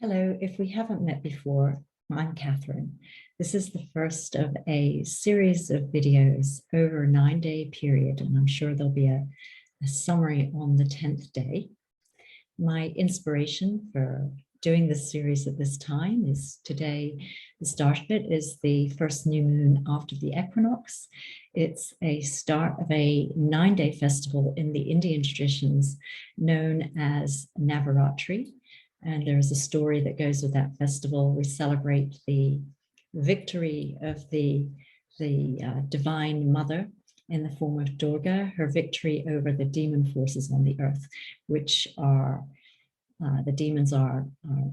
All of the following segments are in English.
Hello, if we haven't met before, I'm Catherine. This is the first of a series of videos over a 9-day period, and I'm sure there'll be a summary on the 10th day. My inspiration for doing this series at this time is today, the start of it is the first new moon after the equinox. It's a start of a 9-day festival in the Indian traditions known as Navaratri. And there's a story that goes with that festival. We celebrate the victory of the divine mother in the form of Durga, her victory over the demon forces on the earth, which are, the demons are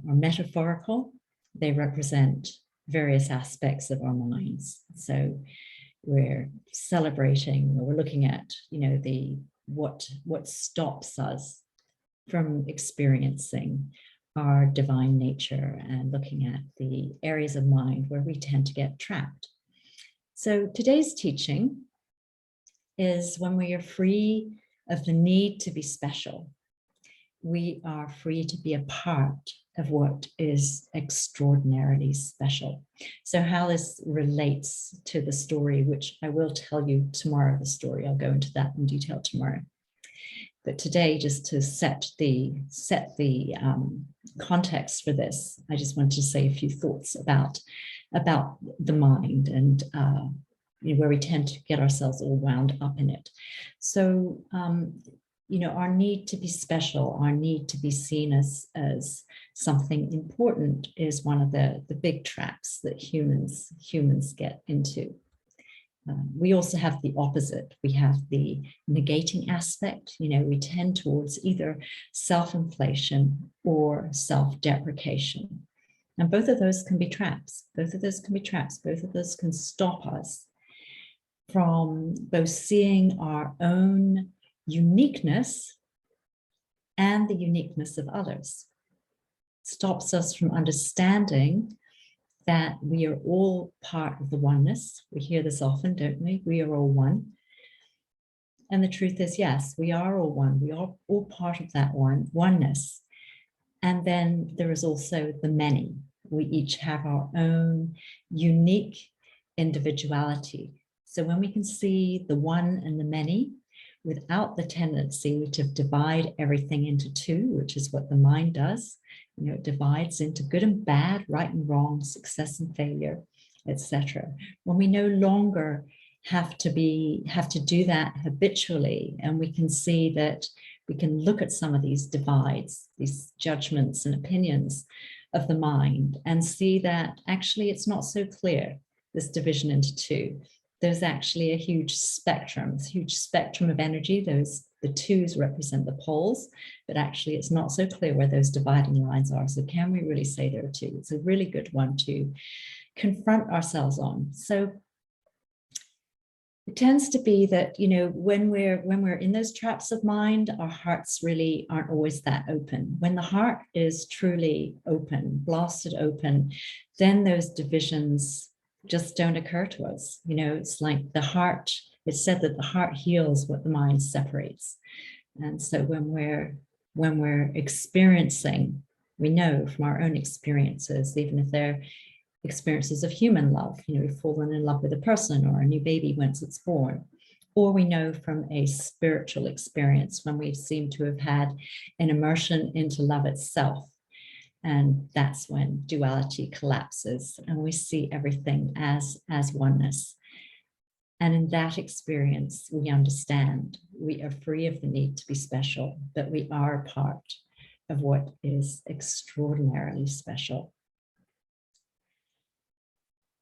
metaphorical. They represent various aspects of our minds. So we're celebrating, or we're looking at, what stops us from experiencing our divine nature and looking at the areas of mind where we tend to get trapped. So today's teaching is when we are free of the need to be special. We are free to be a part of what is extraordinarily special. So how this relates to the story, which I will tell you tomorrow, the story, I'll go into that in detail tomorrow. But today, just to set the context for this, I just wanted to say a few thoughts about the mind and where we tend to get ourselves all wound up in it. So, our need to be special, our need to be seen as something important is one of the big traps that humans get into. We also have the opposite. We have the negating aspect. We tend towards either self-inflation or self-deprecation. And both of those can be traps. Both of those can stop us from both seeing our own uniqueness and the uniqueness of others. It stops us from understanding that we are all part of the oneness. We hear this often, don't we? We are all one. And the truth is, yes, we are all one. We are all part of that oneness. And then there is also the many. We each have our own unique individuality. So when we can see the one and the many, without the tendency to divide everything into two, which is what the mind does, it divides into good and bad, right and wrong, success and failure, etc. When we no longer have to do that habitually, and we can see that we can look at some of these divides, these judgments and opinions of the mind, and see that actually it's not so clear, this division into two. There's actually a huge spectrum of energy. The twos represent the poles, but actually it's not so clear where those dividing lines are. So can we really say there are two? It's a really good one to confront ourselves on. So it tends to be that, when we're in those traps of mind, our hearts really aren't always that open. When the heart is truly open, blasted open, then those divisions just don't occur to us. It's like the heart, it's said that the heart heals what the mind separates. And so when we're experiencing, we know from our own experiences, even if they're experiences of human love, we've fallen in love with a person or a new baby once it's born, or we know from a spiritual experience when we seem to have had an immersion into love itself. And that's when duality collapses and we see everything as oneness. And in that experience, we understand we are free of the need to be special, but we are a part of what is extraordinarily special.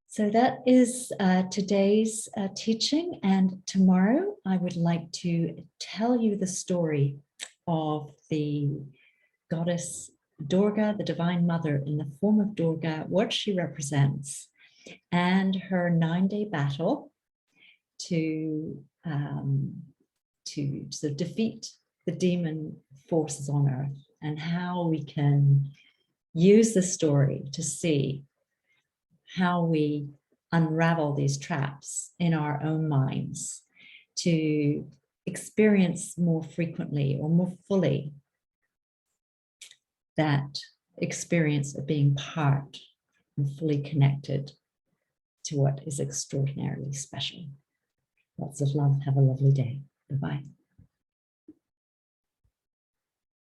So that is today's teaching. And tomorrow, I would like to tell you the story of the goddess Durga, the divine mother in the form of Durga, what she represents, and her 9-day battle to sort of defeat the demon forces on earth, and how we can use the story to see how we unravel these traps in our own minds to experience more frequently or more fully that experience of being part and fully connected to what is extraordinarily special. Lots of love. Have a lovely day. Bye-bye.